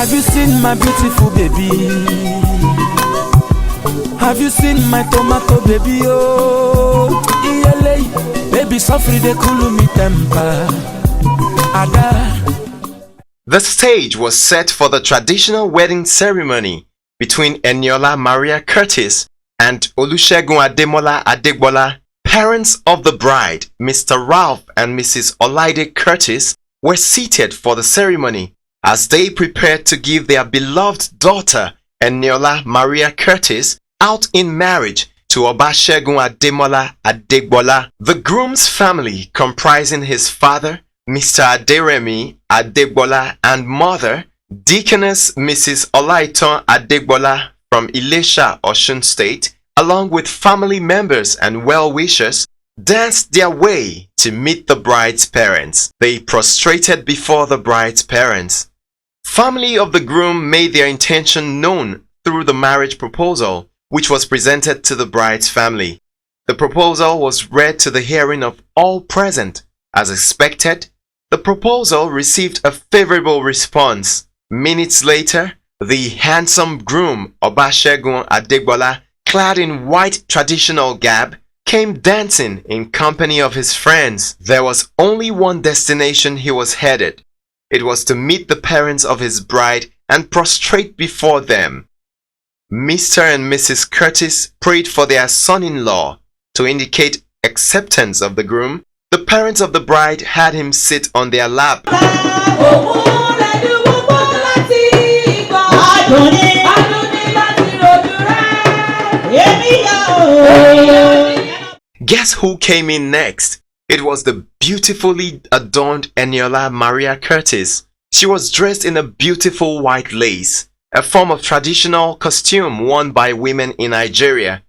Have you seen my beautiful baby? Have you seen my tomato baby? Oh, iyele, baby, sofri de cool me temper. Ada. The stage was set for the traditional wedding ceremony between Eniola Maria Curtis and Olusegun Ademola Adegbola. Parents of the bride, Mr. Ralph and Mrs. Olaide Curtis, were seated for the ceremony as they prepared to give their beloved daughter, Eniola Maria Curtis, out in marriage to Obasegun Ademola Adegbola. The groom's family, comprising his father, Mr. Aderemi Adegbola, and mother, Deaconess Mrs. Olaitan Adegbola from Ilesha, Osun State, along with family members and well-wishers, danced their way to meet the bride's parents. They prostrated before the bride's parents. Family of the groom made their intention known through the marriage proposal, which was presented to the bride's family. The proposal was read to the hearing of all present. As expected, the proposal received a favorable response. Minutes later, the handsome groom, Obasegun Adegbola, clad in white traditional garb, came dancing in company of his friends. There was only one destination he was headed. It was to meet the parents of his bride and prostrate before them. Mr. and Mrs. Curtis prayed for their son-in-law. To indicate acceptance of the groom, the parents of the bride had him sit on their lap. Guess who came in next? It was the beautifully adorned Eniola Maria Curtis. She was dressed in a beautiful white lace, a form of traditional costume worn by women in Nigeria.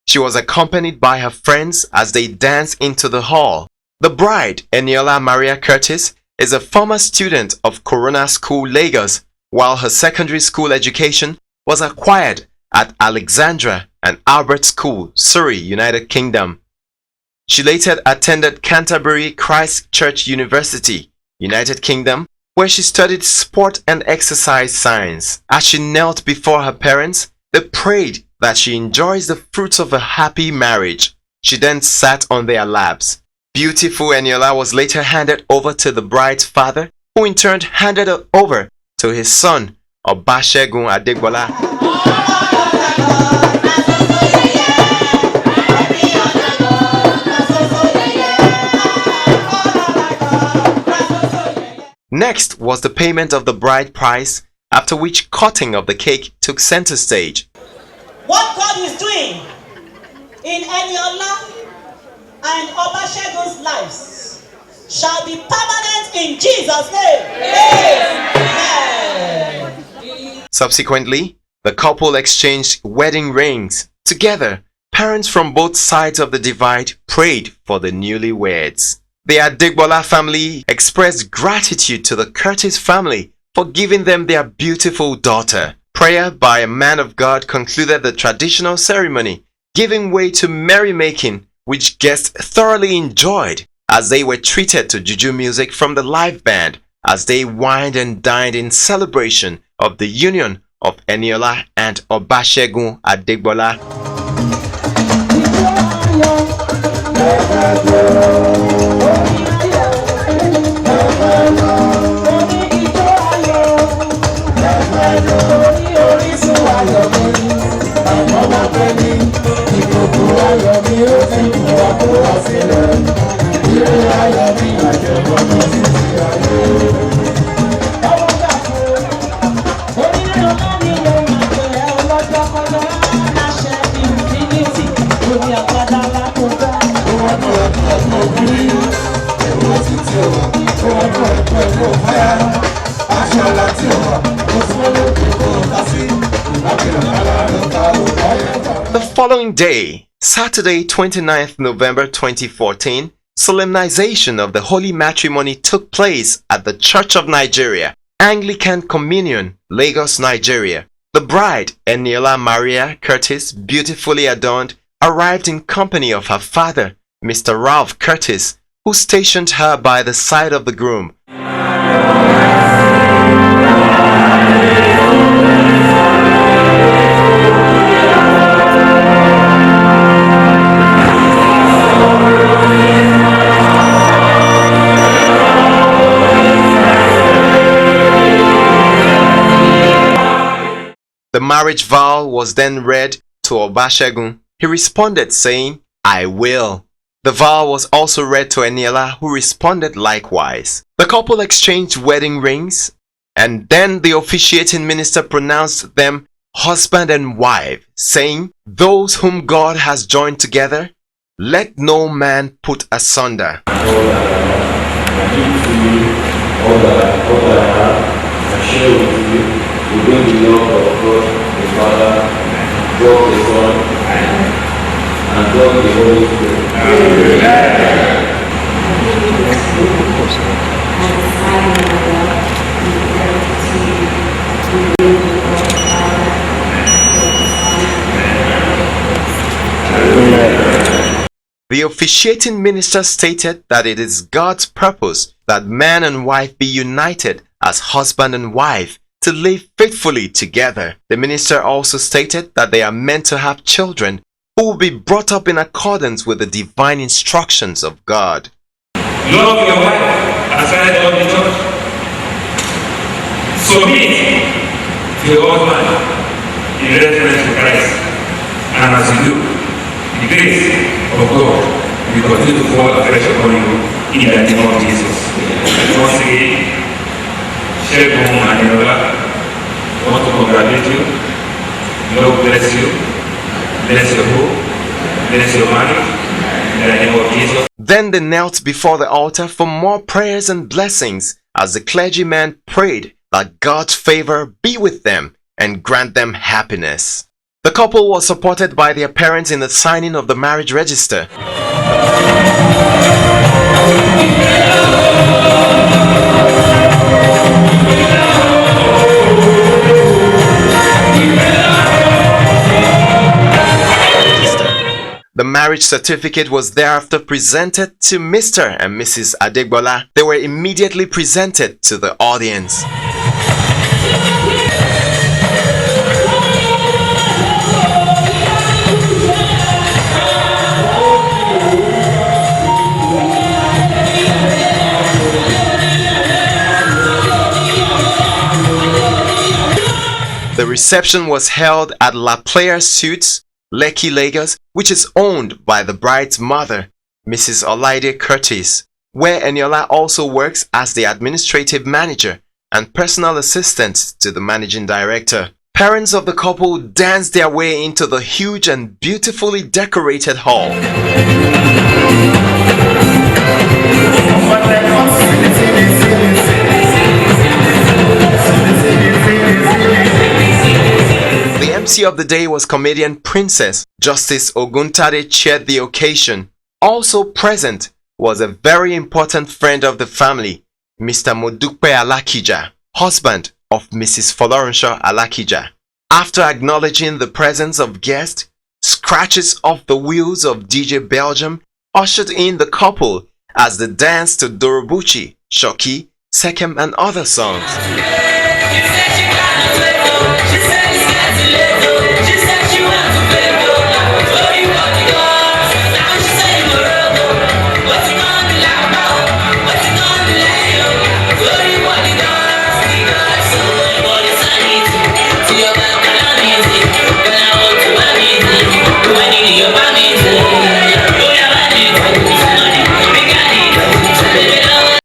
She was accompanied by her friends as they danced into the hall. The bride, Eniola Maria Curtis, is a former student of Corona School, Lagos, while her secondary school education was acquired at Alexandra and Albert School, Surrey, United Kingdom. She later attended Canterbury Christ Church University, United Kingdom, where she studied sport and exercise science. As she knelt before her parents, they prayed that she enjoys the fruits of a happy marriage. She then sat on their laps. Beautiful Eniola was later handed over to the bride's father, who in turn handed her over to his son, Obasegun Adegbola. Next was the payment of the bride price, after which cutting of the cake took center stage. What God is doing in Eniola and Obasegun's lives shall be permanent in Jesus' name. Amen. Subsequently, the couple exchanged wedding rings. Together, parents from both sides of the divide prayed for the newlyweds. The Adegbola family expressed gratitude to the Curtis family for giving them their beautiful daughter. Prayer by a man of God concluded the traditional ceremony, giving way to merrymaking, which guests thoroughly enjoyed as they were treated to juju music from the live band as they wined and dined in celebration of the union of Eniola and Obasegun Adegbola. The following day, Saturday, 29th November 2014, solemnization of the holy matrimony took place at the Church of Nigeria, Anglican Communion, Lagos, Nigeria. The bride, Eniola Maria Curtis, beautifully adorned, arrived in company of her father, Mr. Ralph Curtis, who stationed her by the side of the groom. marriage vow was then read to Obasegun. He responded saying, "I will." The vow was also read to Eniola, who responded likewise. The couple exchanged wedding rings, and then the officiating minister pronounced them husband and wife, saying, "Those whom God has joined together, let no man put asunder." All that I have, I share with you, within the love of God the Father, God the Son, and God the Holy Spirit. Amen. The officiating minister stated that it is God's purpose that man and wife be united as husband and wife to live faithfully together. The minister also stated that they are meant to have children who will be brought up in accordance with the divine instructions of God. Love your wife as Christ loved the church. Submit to your husband in reference to Christ. And as you do, the grace of God will continue to fall afresh upon you in the name of Jesus. Once again, Shegun and Eniola want to congratulate you. Lord bless you. Bless your home. Bless your marriage. In the name of Jesus. Then they knelt before the altar for more prayers and blessings as the clergyman prayed that God's favor be with them and grant them happiness. The couple was supported by their parents in the signing of the marriage register. The marriage certificate was thereafter presented to Mr. and Mrs. Adegbola. They were immediately presented to the audience. The reception was held at Playa Suites, Lekki, Lagos, which is owned by the bride's mother, Mrs. Olaide Curtis, where Eniola also works as the administrative manager and personal assistant to the managing director. Parents of the couple danced their way into the huge and beautifully decorated hall. The MC of the day was comedian Princess. Justice Oguntade chaired the occasion. Also present was a very important friend of the family, Mr. Modukpe Alakija, husband of Mrs. Folorenshaw Alakija. After acknowledging the presence of guests, scratches off the wheels of DJ Belgium ushered in the couple as they danced to Dorobuchi, Shoki, Sekem and other songs.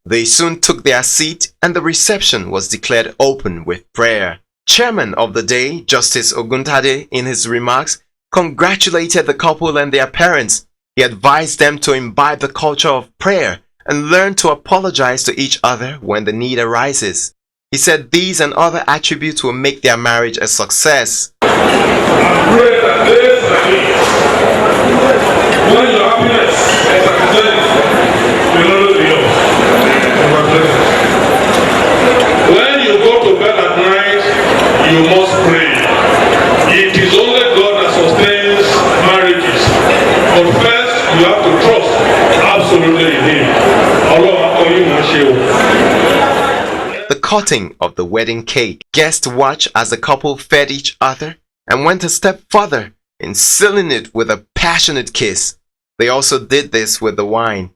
They soon took their seat and the reception was declared open with prayer. Chairman of the day, Justice Oguntade, in his remarks, congratulated the couple and their parents. He advised them to imbibe the culture of prayer and learn to apologize to each other when the need arises. He said these and other attributes will make their marriage a success. When your happiness is when you go to bed at night, you must pray. It is only God that sustains marriages. But first, you have to trust absolutely in Him. The cutting of the wedding cake. Guests watched as the couple fed each other and went a step further in sealing it with a passionate kiss. They also did this with the wine.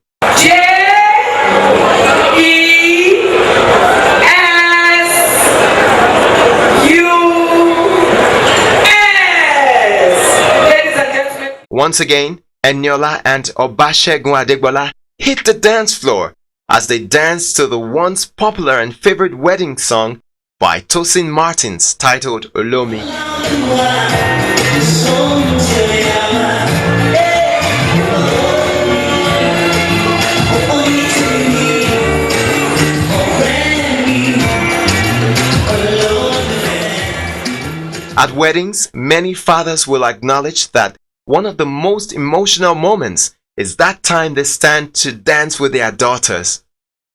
Once again, Eniola and Obasegun Adegbola hit the dance floor as they danced to the once popular and favorite wedding song by Tosin Martins titled Olomi. At weddings, many fathers will acknowledge that one of the most emotional moments is that time they stand to dance with their daughters.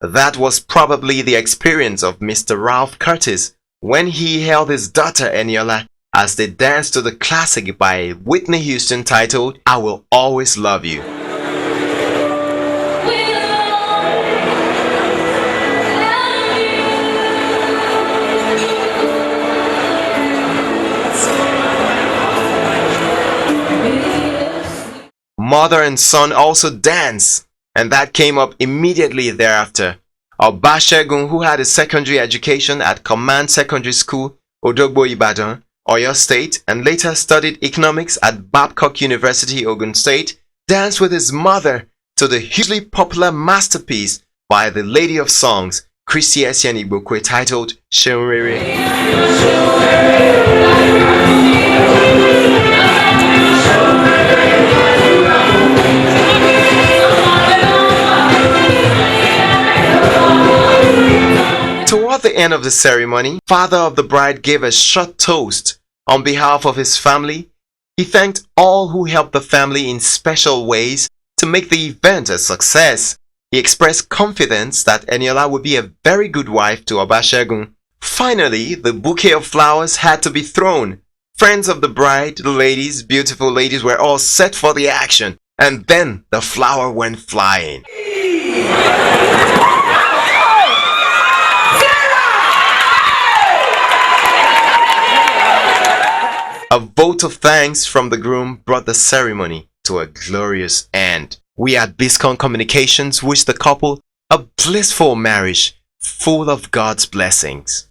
That was probably the experience of Mr. Ralph Curtis when he held his daughter Eniola as they danced to the classic by Whitney Houston titled I Will Always Love You. Mother and son also dance, and that came up immediately thereafter. Obasegun, who had his secondary education at Command Secondary School, Odogbo Ibadan, Oyo State, and later studied economics at Babcock University, Oguntade, danced with his mother to the hugely popular masterpiece by the Lady of Songs, Christy Etienne Igbokwe, titled Sheunrere. Toward the end of the ceremony, father of the bride gave a short toast. On behalf of his family, he thanked all who helped the family in special ways to make the event a success. He expressed confidence that Eniola would be a very good wife to Obasegun. Finally, the bouquet of flowers had to be thrown. Friends of the bride, the ladies, beautiful ladies, were all set for the action. And then the flower went flying. A vote of thanks from the groom brought the ceremony to a glorious end. We at Biscon Communications wish the couple a blissful marriage full of God's blessings.